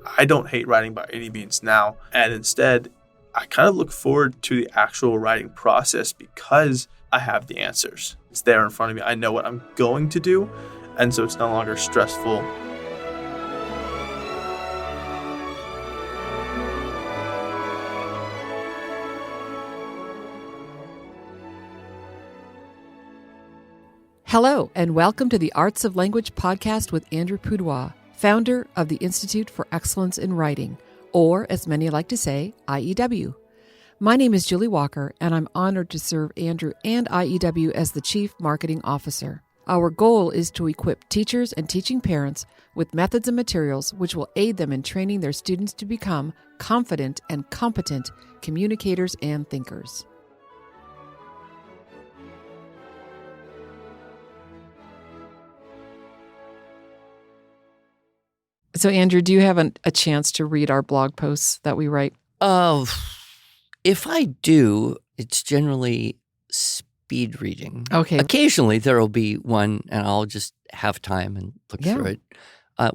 I don't hate writing by any means now. And instead, I kind of look forward to the actual writing process because I have the answers. It's there in front of me. I know what I'm going to do. And so it's no longer stressful. Hello, and welcome to the Arts of Language podcast with Andrew Pudewa, founder of the Institute for Excellence in Writing, or as many like to say, IEW. My name is Julie Walker, and I'm honored to serve Andrew and IEW as the Chief Marketing Officer. Our goal is to equip teachers and teaching parents with methods and materials which will aid them in training their students to become confident and competent communicators and thinkers. So, Andrew, do you have a chance to read our blog posts that we write? If I do, it's generally speed reading. Okay. Occasionally there will be one, and I'll just have time and look through it.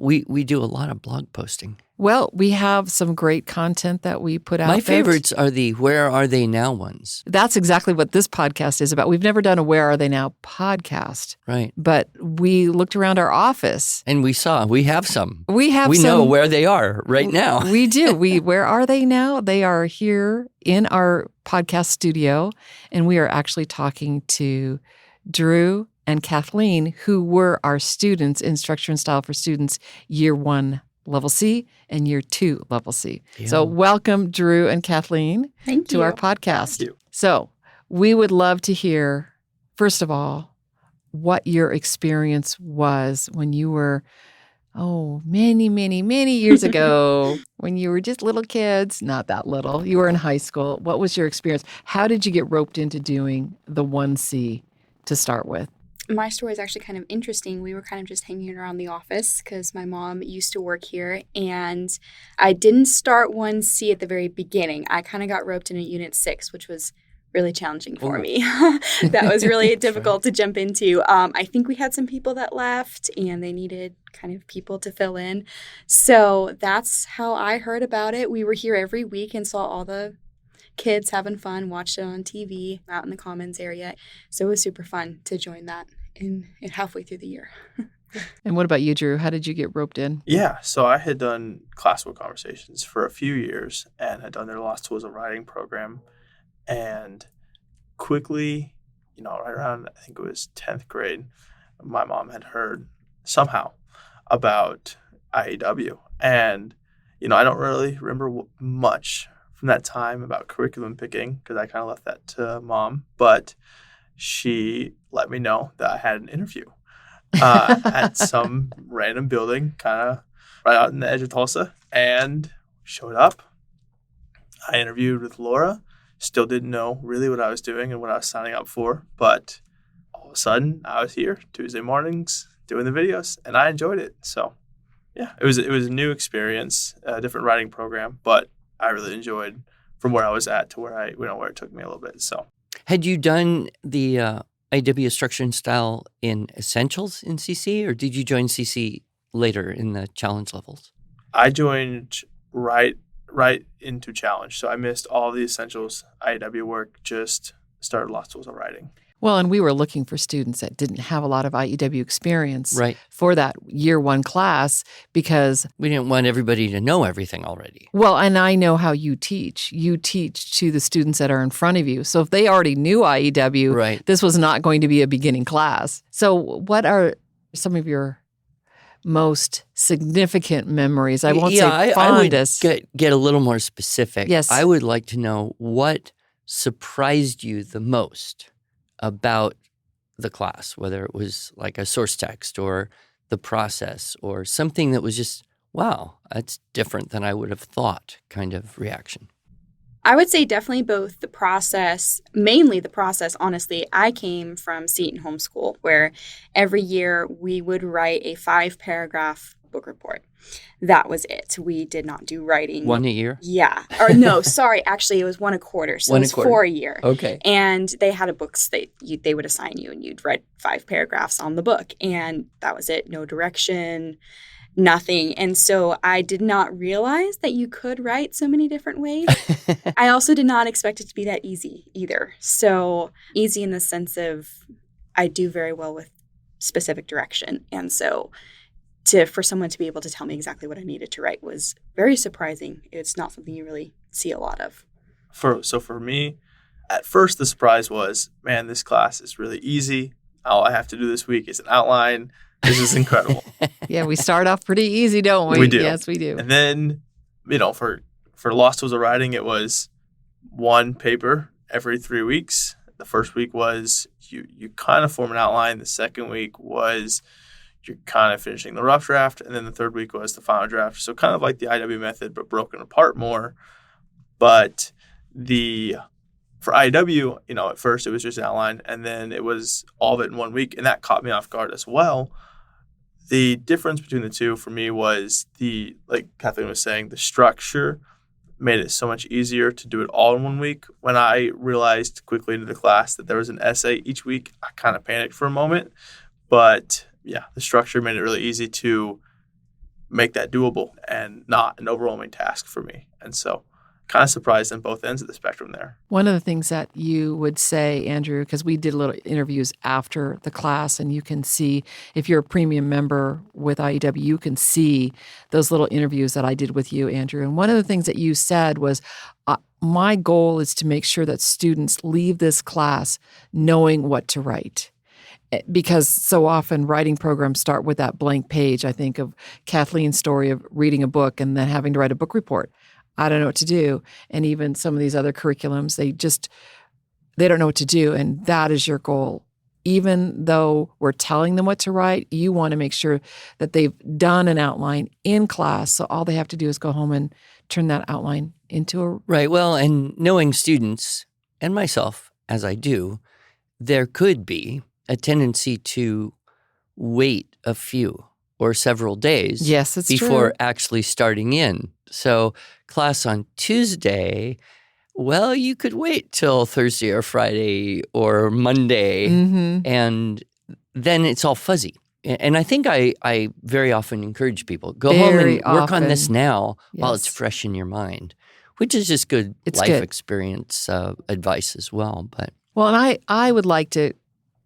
We do a lot of blog posting. Well, we have some great content that we put out. My favorites are the Where Are They Now ones. That's exactly what this podcast is about. We've never done a Where Are They Now podcast. Right. But we looked around our office. And we have some. We know where they are right now. We do. Where are they now? They are here in our podcast studio, and we are actually talking to Drew and Kathleen, who were our students in Structure and Style for Students, Year 1 Level C and Year 2 Level C. Yeah. So welcome, Drew and Kathleen, to our podcast. Thank you. So we would love to hear, first of all, what your experience was when you were, many, many, many years ago, when you were just little kids, not that little, you were in high school. What was your experience? How did you get roped into doing the 1C to start with? My story is actually kind of interesting. We were kind of just hanging around the office because my mom used to work here, and I didn't start 1C at the very beginning. I kind of got roped in at Unit 6, which was really challenging for me. That was really difficult to jump into. I think we had some people that left, and they needed kind of people to fill in. So that's how I heard about it. We were here every week and saw all the kids having fun, watched it on TV out in the Commons area. So it was super fun to join that in halfway through the year. And what about you, Drew? How did you get roped in? Yeah, so I had done Classical Conversations for a few years and had done their Lost Tools of Writing program. And quickly, right around, I think it was 10th grade, my mom had heard somehow about IEW. And, I don't really remember much from that time about curriculum picking because I kind of left that to Mom. But she let me know that I had an interview at some random building kind of right out in the edge of Tulsa, and showed up. I interviewed with Laura. Still didn't know really what I was doing and what I was signing up for, but all of a sudden I was here Tuesday mornings doing the videos, and I enjoyed it. So yeah, it was a new experience, a different writing program, but I really enjoyed from where I was at to where where it took me a little bit. So, had you done the IW Structure and Style in Essentials in CC, or did you join CC later in the challenge levels? I joined right into challenge, so I missed all the Essentials IW work. Just started Lost Tools of Writing. Well, and we were looking for students that didn't have a lot of IEW experience for that Year 1 class because we didn't want everybody to know everything already. Well, and I know how you teach. You teach to the students that are in front of you. So if they already knew IEW, this was not going to be a beginning class. So what are some of your most significant memories? I won't say fondest. I would get a little more specific. Yes. I would like to know what surprised you the most about the class, whether it was like a source text or the process or something that was just, wow, that's different than I would have thought kind of reaction. I would say definitely both the process, mainly the process, honestly. I came from Seton homeschool where every year we would write a 5-paragraph book report. That was it. We did not do writing. One a year? Yeah. Or no, sorry. Actually, it was one a quarter. So it was 4 a year. Okay. And they had a book they would assign you, and you'd write 5 paragraphs on the book. And that was it. No direction. nothing. And so I did not realize that you could write so many different ways. I also did not expect it to be that easy either. So easy in the sense of I do very well with specific direction. And so for someone to be able to tell me exactly what I needed to write was very surprising. It's not something you really see a lot of. So for me, at first the surprise was, man, this class is really easy. All I have to do this week is an outline. This is incredible. Yeah, we start off pretty easy, don't we? We do. Yes, we do. And then, for Lost Tools of Writing, it was one paper every 3 weeks. The first week was you kind of form an outline. The second week was you're kind of finishing the rough draft. And then the third week was the final draft. So kind of like the IW method, but broken apart more. But for IW, at first it was just an outline, and then it was all of it in 1 week. And that caught me off guard as well. The difference between the two for me was like Kathleen was saying, the structure made it so much easier to do it all in 1 week. When I realized quickly into the class that there was an essay each week, I kind of panicked for a moment. But yeah, the structure made it really easy to make that doable and not an overwhelming task for me. And so kind of surprised on both ends of the spectrum there. One of the things that you would say, Andrew, because we did little interviews after the class, and you can see, if you're a premium member with IEW, you can see those little interviews that I did with you, Andrew. And one of the things that you said was, my goal is to make sure that students leave this class knowing what to write. Because so often writing programs start with that blank page. I think of Kathleen's story of reading a book and then having to write a book report. I don't know what to do. And even some of these other curriculums, they don't know what to do. And that is your goal. Even though we're telling them what to write, you want to make sure that they've done an outline in class. So all they have to do is go home and turn that outline into a... Right. Well, and knowing students and myself, as I do, there could be a tendency to wait a few or several days before actually starting in. So class on Tuesday, well, you could wait till Thursday or Friday or Monday, and then it's all fuzzy. And I think I very often encourage people, go home and work on this now while it's fresh in your mind, which is just good experience advice as well. Well, and I would like to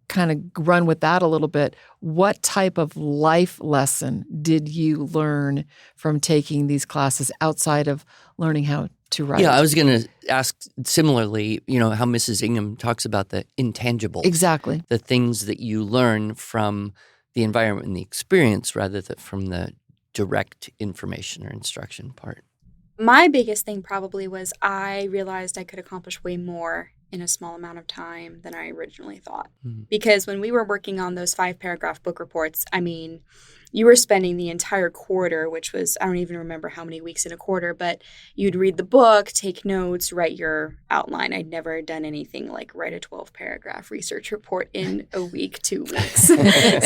kind of run with that a little bit. What type of life lesson did you learn from taking these classes outside of learning how to write? Yeah, I was going to ask similarly, how Mrs. Ingham talks about the intangibles. Exactly. The things that you learn from the environment and the experience rather than from the direct information or instruction part. My biggest thing probably was I realized I could accomplish way more in a small amount of time than I originally thought. Mm-hmm. Because when we were working on those 5-paragraph book reports, you were spending the entire quarter, which was, I don't even remember how many weeks in a quarter, but you'd read the book, take notes, write your outline. I'd never done anything like write a 12-paragraph research report in a week, 2 weeks.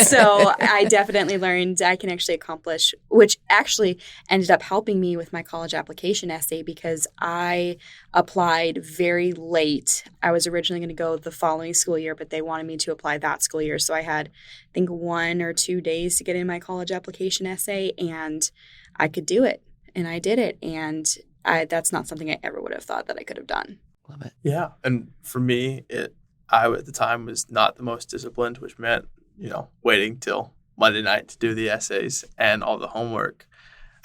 So I definitely learned I can actually accomplish, which actually ended up helping me with my college application essay because I applied very late. I was originally going to go the following school year, but they wanted me to apply that school year. So I had, I think, 1 or 2 days to get in my college application essay, and I could do it. And I did it. And that's not something I ever would have thought that I could have done. Love it. Yeah. And for me, I at the time was not the most disciplined, which meant, waiting till Monday night to do the essays and all the homework.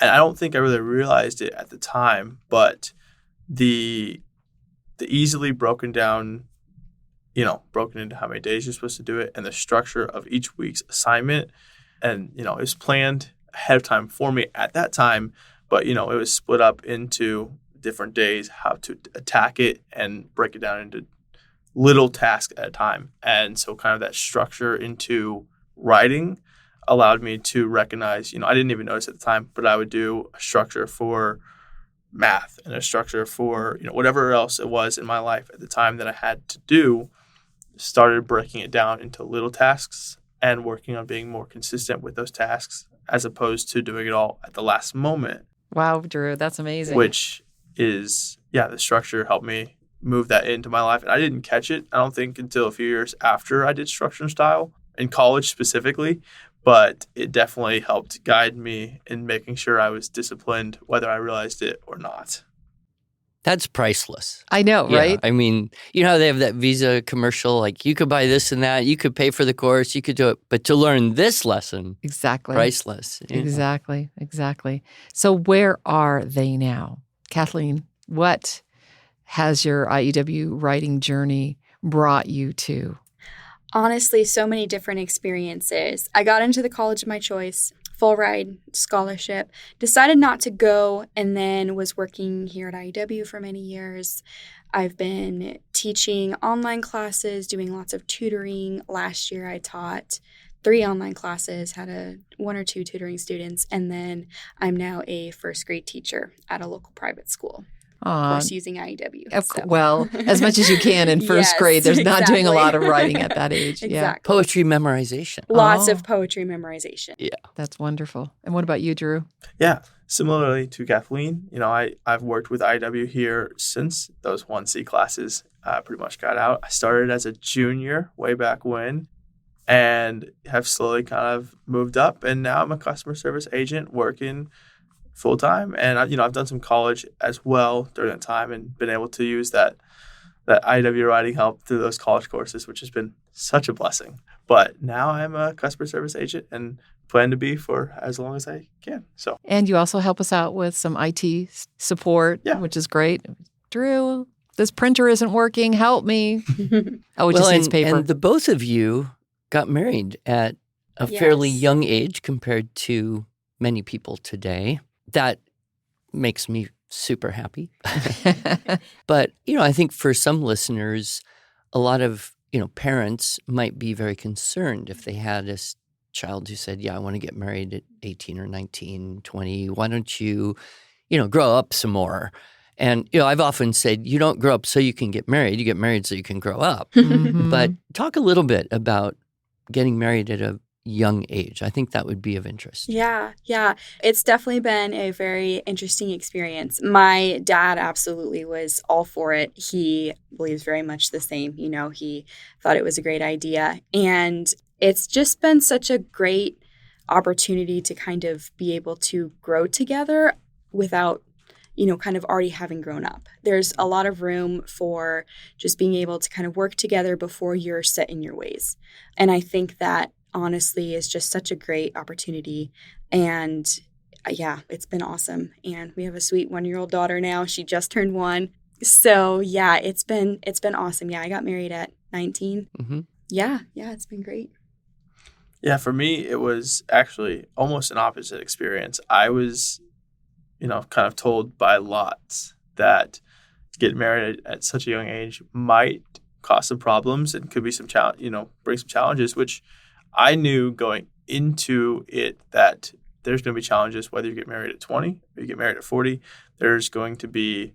And I don't think I really realized it at the time, but the easily broken down, broken into how many days you're supposed to do it and the structure of each week's assignment. And, it was planned ahead of time for me at that time, but, it was split up into different days, how to attack it and break it down into little tasks at a time. And so kind of that structure into writing allowed me to recognize, I didn't even notice at the time, but I would do a structure for math and a structure for, whatever else it was in my life at the time that I had to do, started breaking it down into little tasks and working on being more consistent with those tasks as opposed to doing it all at the last moment. Wow, Drew, that's amazing. Which is, the structure helped me move that into my life. And I didn't catch it, I don't think, until a few years after I did structure and style in college specifically. but it definitely helped guide me in making sure I was disciplined, whether I realized it or not. That's priceless. I know, Yeah, right? I mean, you know how they have that Visa commercial, like you could buy this and that, you could pay for the course, you could do it, but to learn this lesson, Exactly. priceless. You know? Exactly. So where are they now? Kathleen, what has your IEW writing journey brought you to? Honestly, so many different experiences. I got into the college of my choice, full ride scholarship, decided not to go, and then was working here at IEW for many years. I've been teaching online classes, doing lots of tutoring. Last year I taught 3 online classes, had 1 or 2 tutoring students, and then I'm now a first grade teacher at a local private school. Of course, using IEW. Well, as much as you can in first grade. There's not doing a lot of writing at that age. Exactly. Yeah. Poetry memorization. Lots of poetry memorization. Yeah. That's wonderful. And what about you, Drew? Yeah, similarly to Kathleen, I've worked with IEW here since those 1C classes pretty much got out. I started as a junior way back when and have slowly kind of moved up, and now I'm a customer service agent working full-time, and I've done some college as well during that time and been able to use that IEW writing help through those college courses, which has been such a blessing. But now I'm a customer service agent and plan to be for as long as I can. So, and you also help us out with some IT support, which is great. Drew, this printer isn't working. Help me. Oh, it just needs paper. And the both of you got married at a fairly young age compared to many people today. That makes me super happy. But, I think for some listeners, a lot of, parents might be very concerned if they had a child who said, I want to get married at 18 or 19, 20. Why don't you, grow up some more? And, I've often said, you don't grow up so you can get married. You get married so you can grow up. Mm-hmm. But talk a little bit about getting married at a young age. I think that would be of interest. Yeah. It's definitely been a very interesting experience. My dad absolutely was all for it. He believes very much the same. He thought it was a great idea. And it's just been such a great opportunity to kind of be able to grow together without kind of already having grown up. There's a lot of room for just being able to kind of work together before you're set in your ways. And I think that honestly is just such a great opportunity. And it's been awesome. And we have a sweet 1-year-old daughter now. She just turned 1. So it's been awesome. Yeah, I got married at 19. Mm-hmm. Yeah, it's been great. Yeah, for me, it was actually almost an opposite experience. I was, kind of told by lots that getting married at such a young age might cause some problems and could be some bring some challenges, which I knew going into it that there's going to be challenges whether you get married at 20 or you get married at 40. There's going to be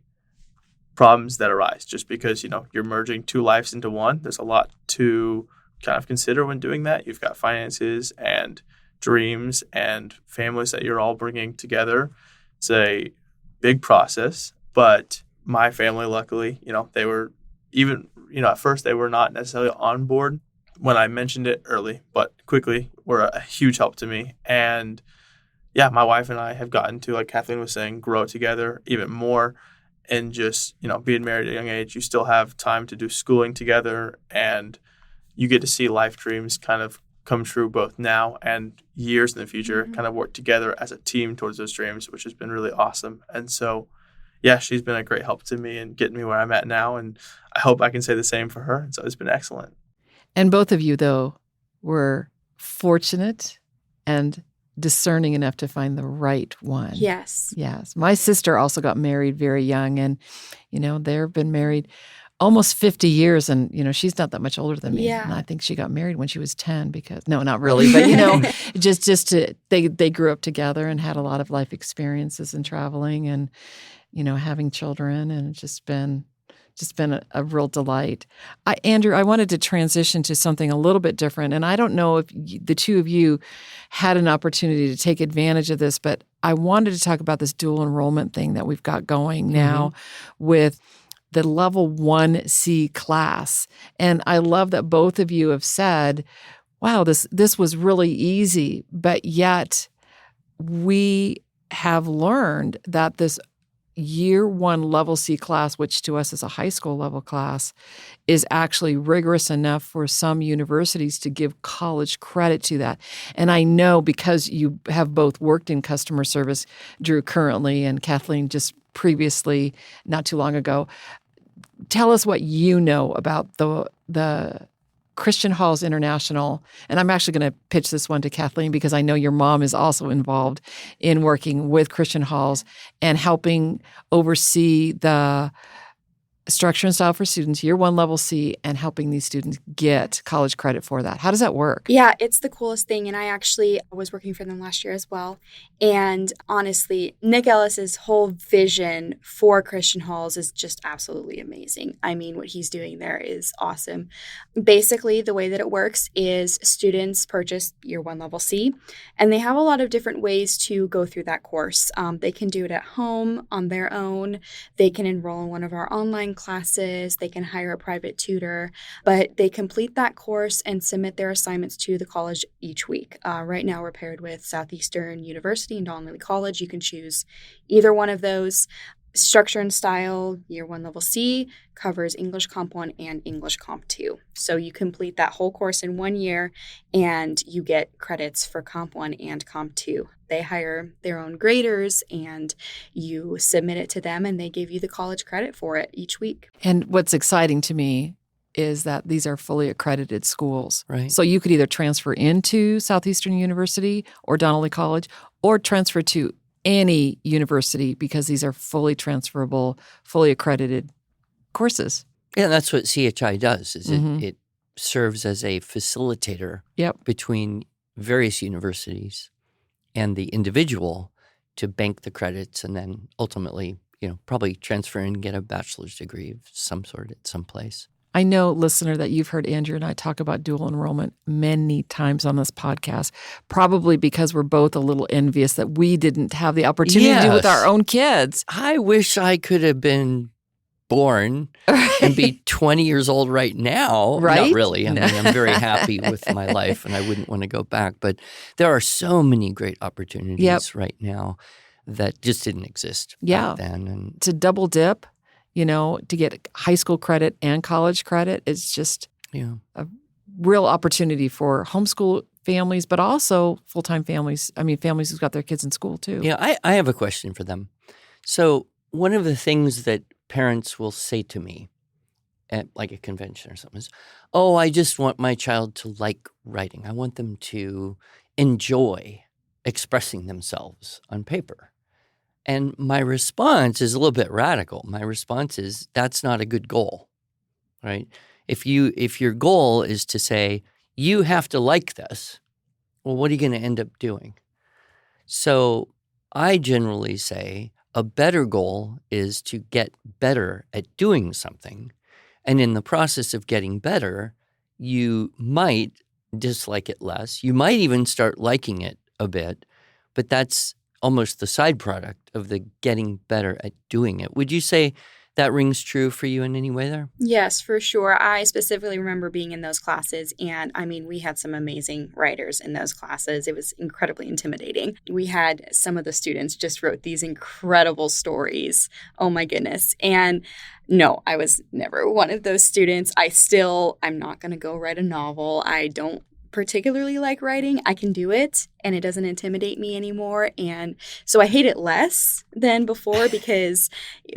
problems that arise just because, you're merging 2 lives into one. There's a lot to kind of consider when doing that. You've got finances and dreams and families that you're all bringing together. It's a big process, but my family, luckily, they were even, at first they were not necessarily on board when I mentioned it early, but quickly were a huge help to me. And my wife and I have gotten to, like Kathleen was saying, grow together even more. And just, being married at a young age, you still have time to do schooling together, and you get to see life dreams kind of come true both now and years in the future, kind of work together as a team towards those dreams, which has been really awesome. And so, she's been a great help to me and getting me where I'm at now. And I hope I can say the same for her. And so it's been excellent. And both of you, though, were fortunate and discerning enough to find the right one. Yes. My sister also got married very young, and, they've been married almost 50 years, and, she's not that much older than me. Yeah. And I think she got married when she was 10 because, no, not really, but, they grew up together and had a lot of life experiences and traveling and, having children, and it's just been a real delight. Andrew, I wanted to transition to something a little bit different. And I don't know if the two of you had an opportunity to take advantage of this, but I wanted to talk about this dual enrollment thing that we've got going now with the level 1C class. And I love that both of you have said, wow, this was really easy, but yet we have learned that this year one level C class, which to us is a high school level class, is actually rigorous enough for some universities to give college credit to that. And I know because you have both worked in customer service, Drew currently and Kathleen just previously, not too long ago, tell us what you know about the Christian Halls International. And I'm actually going to pitch this one to Kathleen because I know your mom is also involved in working with Christian Halls and helping oversee the structure and style for students, year one level C, and helping these students get college credit for that. How does that work? Yeah, it's the coolest thing. And I actually was working for them last year as well. And honestly, Nick Ellis's whole vision for Christian Halls is just absolutely amazing. I mean, what he's doing there is awesome. Basically, the way that it works is students purchase year one level C, and they have a lot of different ways to go through that course. They can do it at home on their own. They can enroll in one of our online classes. They can hire a private tutor, but they complete that course and submit their assignments to the college each week. Right now, we're paired with Southeastern University and Don Lilly College. You can choose either one of those. Structure and Style, year one level C, covers English Comp 1 and English Comp 2. So you complete that whole course in 1 year and you get credits for Comp 1 and Comp 2. They hire their own graders and you submit it to them and they give you the college credit for it each week. And what's exciting to me is that these are fully accredited schools. Right. So you could either transfer into Southeastern University or Donnelly College or transfer to any university because these are fully transferable, fully accredited courses. Yeah, that's what CHI does, is it serves as a facilitator between various universities and the individual to bank the credits and then ultimately, probably transfer and get a bachelor's degree of some sort at some place. I know, listener, that you've heard Andrew and I talk about dual enrollment many times on this podcast, probably because we're both a little envious that we didn't have the opportunity to do with our own kids. I wish I could have been born and be 20 years old right now. Right? Not really. I mean, I'm very happy with my life and I wouldn't want to go back. But there are so many great opportunities right now that just didn't exist back then. And to double dip, to get high school credit and college credit, it's just a real opportunity for homeschool families, but also full-time families. I mean, families who've got their kids in school too. Yeah, I have a question for them. So one of the things that parents will say to me at like a convention or something is, oh, I just want my child to like writing. I want them to enjoy expressing themselves on paper. And my response is a little bit radical. My response is that's not a good goal, right? If your goal is to say, you have to like this, well, what are you going to end up doing? So I generally say a better goal is to get better at doing something. And in the process of getting better, you might dislike it less. You might even start liking it a bit, but that's almost the side product of the getting better at doing it. Would you say that rings true for you in any way there? Yes, for sure. I specifically remember being in those classes, and I mean, we had some amazing writers in those classes. It was incredibly intimidating. We had some of the students just wrote these incredible stories. Oh my goodness. And no, I was never one of those students. I'm not going to go write a novel. I don't particularly like writing. I can do it and it doesn't intimidate me anymore. And so I hate it less than before because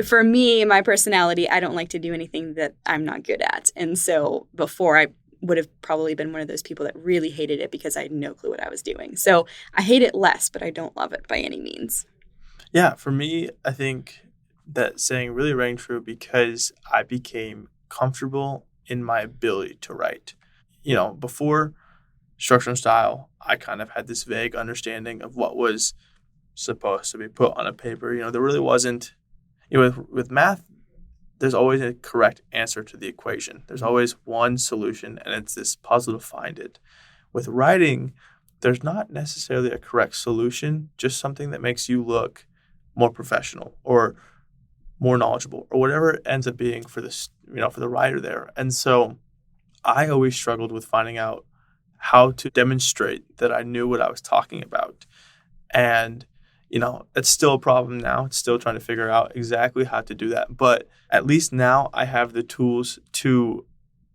for me, my personality, I don't like to do anything that I'm not good at. And so before I would have probably been one of those people that really hated it because I had no clue what I was doing. So I hate it less, but I don't love it by any means. Yeah, for me, I think that saying really rang true because I became comfortable in my ability to write. Before Structure and Style, I kind of had this vague understanding of what was supposed to be put on a paper. There really wasn't, with math, there's always a correct answer to the equation. There's always one solution, and it's this puzzle to find it. With writing, there's not necessarily a correct solution, just something that makes you look more professional or more knowledgeable or whatever it ends up being for this, for the writer there. And so I always struggled with finding out how to demonstrate that I knew what I was talking about. And, it's still a problem now. It's still trying to figure out exactly how to do that. But at least now I have the tools to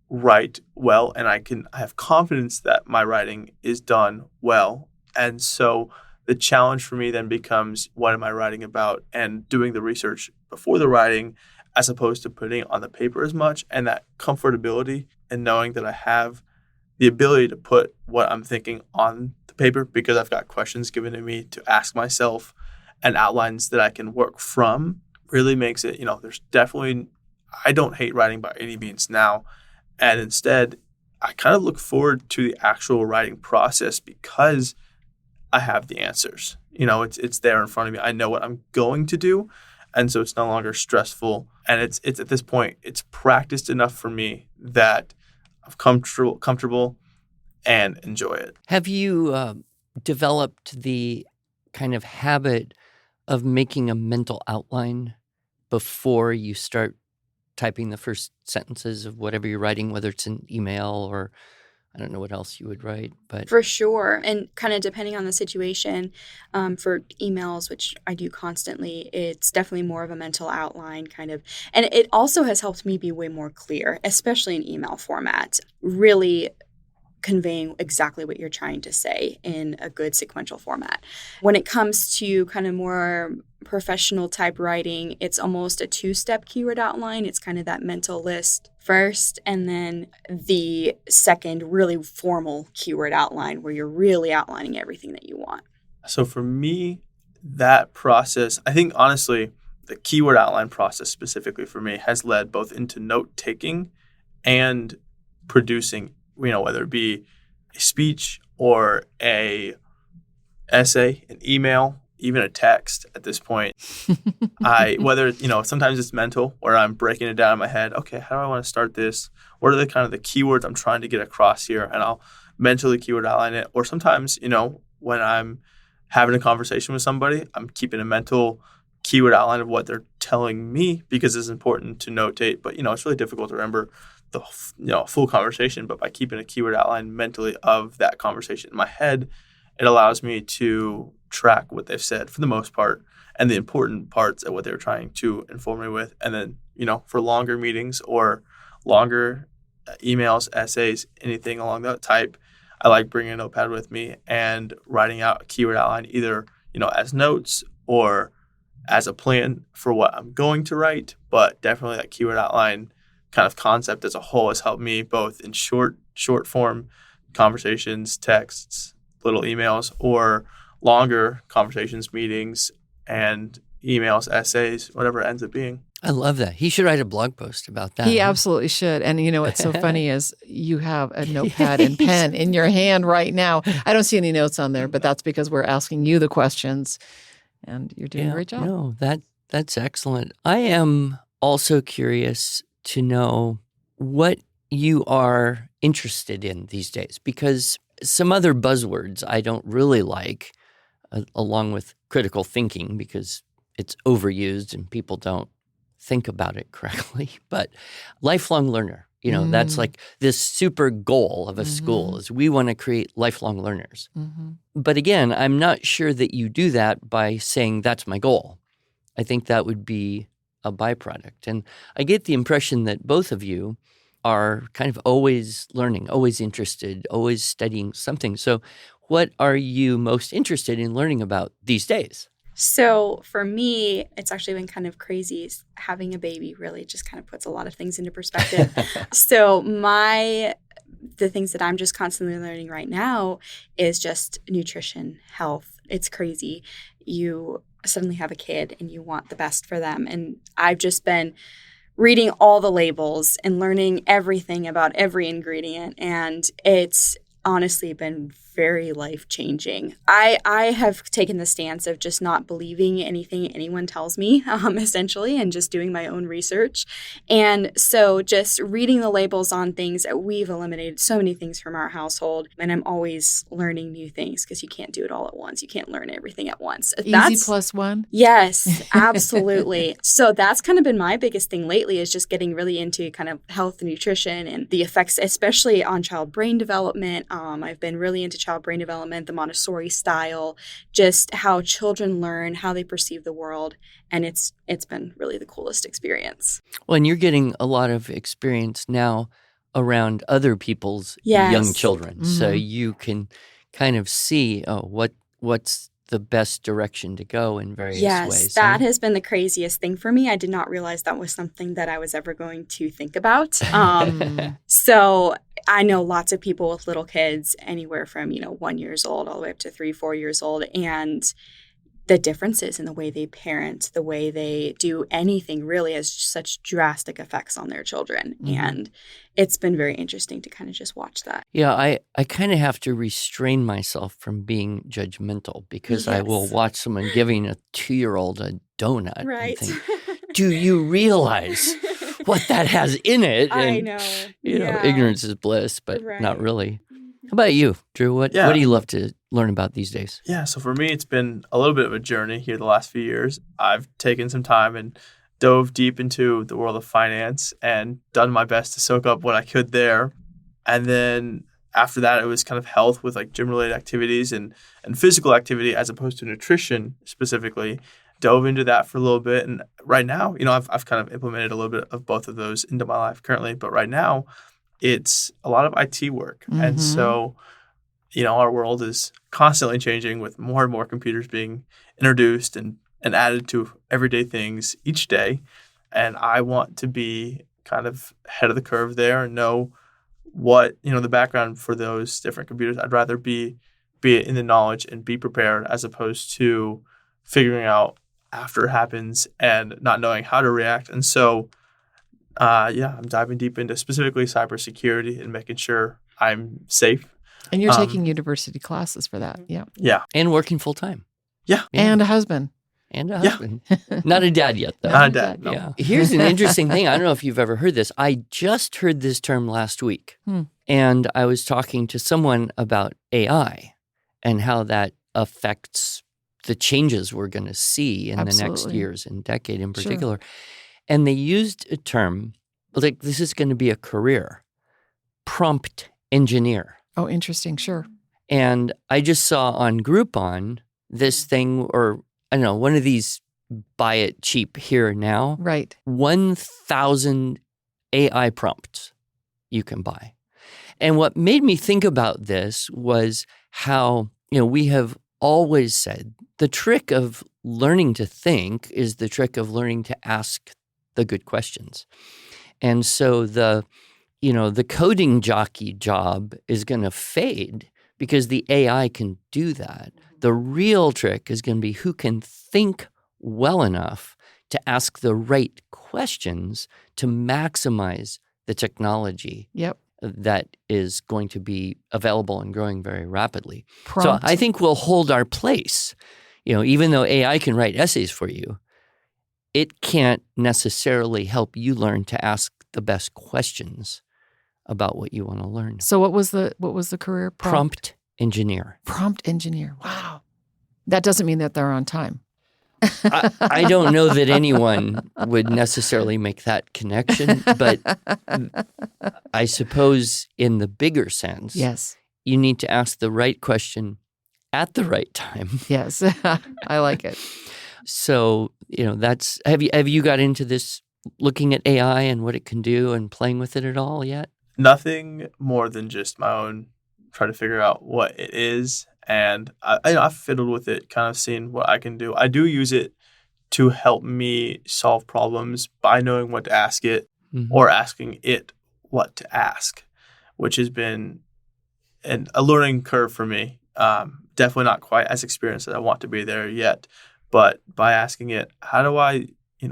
write well, and I have confidence that my writing is done well. And so the challenge for me then becomes, what am I writing about, and doing the research before the writing as opposed to putting it on the paper as much, and that comfortability and knowing that I have the ability to put what I'm thinking on the paper because I've got questions given to me to ask myself and outlines that I can work from really makes it, there's definitely, I don't hate writing by any means now. And instead, I kind of look forward to the actual writing process because I have the answers. It's there in front of me. I know what I'm going to do. And so it's no longer stressful. And it's at this point, it's practiced enough for me that I'm comfortable and enjoy it. Have you developed the kind of habit of making a mental outline before you start typing the first sentences of whatever you're writing, whether it's an email or I don't know what else you would write, but for sure. And kind of depending on the situation, for emails, which I do constantly, it's definitely more of a mental outline kind of. And it also has helped me be way more clear, especially in email format, really conveying exactly what you're trying to say in a good sequential format. When it comes to kind of more professional type writing, it's almost a two-step keyword outline. It's kind of that mental list first, and then the second really formal keyword outline where you're really outlining everything that you want. So for me, that process, I think honestly, the keyword outline process specifically for me has led both into note-taking and producing, whether it be a speech or a essay, an email, even a text at this point. Sometimes it's mental where I'm breaking it down in my head. Okay, how do I want to start this? What are the kind of the keywords I'm trying to get across here? And I'll mentally keyword outline it. Or sometimes, when I'm having a conversation with somebody, I'm keeping a mental keyword outline of what they're telling me because it's important to notate. But, it's really difficult to remember the full conversation. But by keeping a keyword outline mentally of that conversation in my head, it allows me to track what they've said for the most part and the important parts of what they're trying to inform me with. And then, for longer meetings or longer emails, essays, anything along that type, I like bringing a notepad with me and writing out a keyword outline either, as notes or as a plan for what I'm going to write. But definitely that keyword outline kind of concept as a whole has helped me both in short form conversations, texts, little emails, or longer conversations, meetings, and emails, essays, whatever it ends up being. I love that. He should write a blog post about that. He absolutely should. And what's so funny is you have a notepad and pen in your hand right now. I don't see any notes on there, but that's because we're asking you the questions, and you're doing a great job. No, that's excellent. I am also curious to know what you are interested in these days, because some other buzzwords I don't really like, along with critical thinking, because it's overused and people don't think about it correctly. But lifelong learner, that's like this super goal of a school is we want to create lifelong learners. Mm-hmm. But again, I'm not sure that you do that by saying that's my goal. I think that would be a byproduct. And I get the impression that both of you are kind of always learning, always interested, always studying something. So what are you most interested in learning about these days? So for me, it's actually been kind of crazy. Having a baby really just kind of puts a lot of things into perspective. So the things that I'm just constantly learning right now is just nutrition, health. It's crazy. You suddenly have a kid and you want the best for them. And I've just been reading all the labels and learning everything about every ingredient. And it's honestly been very life-changing. I have taken the stance of just not believing anything anyone tells me, essentially, and just doing my own research. And so just reading the labels on things, we've eliminated so many things from our household, and I'm always learning new things because you can't do it all at once. You can't learn everything at once. Easy plus one? Yes, absolutely. So that's kind of been my biggest thing lately, is just getting really into kind of health and nutrition and the effects, especially on child brain development. I've been really into child brain development, the Montessori style, just how children learn, how they perceive the world. And it's been really the coolest experience. Well, and you're getting a lot of experience now around other people's young children. Mm-hmm. So you can kind of see, what's the best direction to go in various ways. Yes, that has been the craziest thing for me. I did not realize that was something that I was ever going to think about. So I know lots of people with little kids, anywhere from 1 year old all the way up to 3-4 years old, and the differences in the way they parent, the way they do anything really has such drastic effects on their children. Mm-hmm. And it's been very interesting to kind of just watch that. Yeah, I kind of have to restrain myself from being judgmental, because I will watch someone giving a 2-year-old a donut and think, do you realize what that has in it? And, I know. Ignorance is bliss, but not really. How about you, Drew? What do you love to learn about these days? Yeah, so for me, it's been a little bit of a journey here the last few years. I've taken some time and dove deep into the world of finance and done my best to soak up what I could there. And then after that, it was kind of health with like gym-related activities and physical activity as opposed to nutrition specifically. Dove into that for a little bit. And right now, I've kind of implemented a little bit of both of those into my life currently. But right now, it's a lot of IT work. Mm-hmm. And so, our world is constantly changing with more and more computers being introduced and added to everyday things each day. And I want to be kind of ahead of the curve there and know what, the background for those different computers. I'd rather be in the knowledge and be prepared as opposed to figuring out after it happens and not knowing how to react. And so, I'm diving deep into specifically cybersecurity and making sure I'm safe. And you're taking university classes for that. Yeah. Yeah. And working full time. Yeah. And a husband. Not a dad yet, though. Not a dad, no. Yeah. Here's an interesting thing. I don't know if you've ever heard this. I just heard this term last week. And I was talking to someone about AI and how that affects the changes we're going to see in the next years and decade in particular. Sure. And they used a term, like this is going to be a career, prompt engineer. Oh, interesting. Sure. And I just saw on Groupon this thing, or I don't know, one of these buy it cheap here now. Right. 1,000 AI prompts you can buy. And what made me think about this was how, we have always said the trick of learning to think is the trick of learning to ask the good questions. And so the coding jockey job is going to fade because the AI can do that. The real trick is going to be who can think well enough to ask the right questions to maximize the technology that is going to be available and growing very rapidly. So I think we'll hold our place. Even though AI can write essays for you, it can't necessarily help you learn to ask the best questions about what you want to learn. So what was the career? Prompt engineer. Prompt engineer. Wow. That doesn't mean that they're on time. I don't know that anyone would necessarily make that connection, but I suppose in the bigger sense, yes, you need to ask the right question at the right time. Yes, I like it. So, that's have you got into this, looking at AI and what it can do and playing with it at all yet? Nothing more than just my own try to figure out what it is. And I've fiddled with it, kind of seeing what I can do. I do use it to help me solve problems by knowing what to ask it or asking it what to ask, which has been a learning curve for me. Definitely not quite as experienced as I want to be there yet. But by asking it, how do I,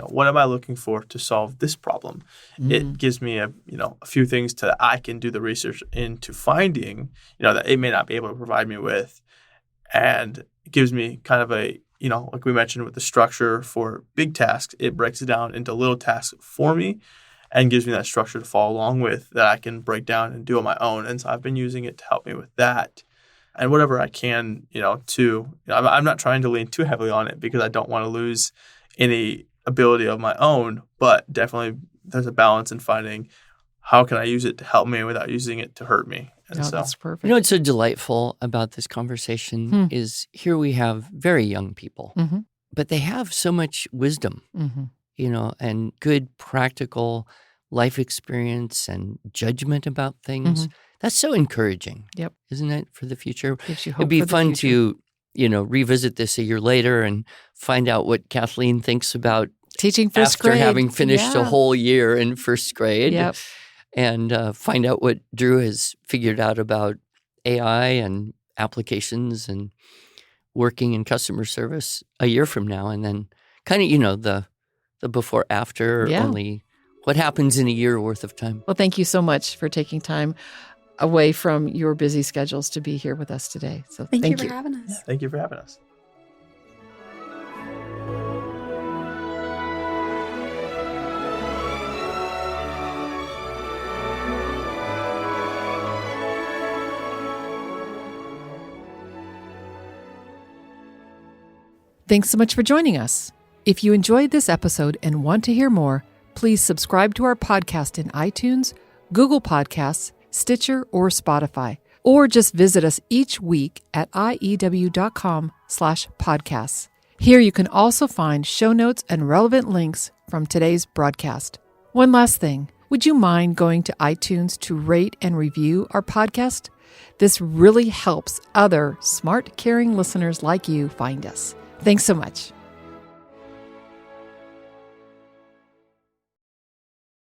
what am I looking for to solve this problem? It gives me a few things I can do the research into finding, that it may not be able to provide me with. And it gives me kind of a, like we mentioned with the structure for big tasks, it breaks it down into little tasks for me and gives me that structure to follow along with that I can break down and do on my own. And so I've been using it to help me with that. And whatever I can, I'm not trying to lean too heavily on it because I don't want to lose any ability of my own, but definitely there's a balance in finding how can I use it to help me without using it to hurt me. And so that's perfect. What's so delightful about this conversation is here we have very young people, but they have so much wisdom, and good practical life experience and judgment about things. That's so encouraging. Yep. Isn't it, for the future? Gives you hope It'd be for the fun future. to, revisit this a year later and find out what Kathleen thinks about Teaching first after grade. having finished a whole year in first grade. Yep. And find out what Drew has figured out about AI and applications and working in customer service a year from now. And then kind of, the before after, Yeah. only what happens in a year worth of time. Well, thank you so much for taking time away from your busy schedules to be here with us today. So Thank you for having us. Yeah, thank you for having us. Thanks so much for joining us. If you enjoyed this episode and want to hear more, please subscribe to our podcast in iTunes, Google Podcasts, Stitcher, or Spotify, or just visit us each week at iew.com/podcasts. Here you can also find show notes and relevant links from today's broadcast. One last thing, would you mind going to iTunes to rate and review our podcast? This really helps other smart, caring listeners like you find us. Thanks so much.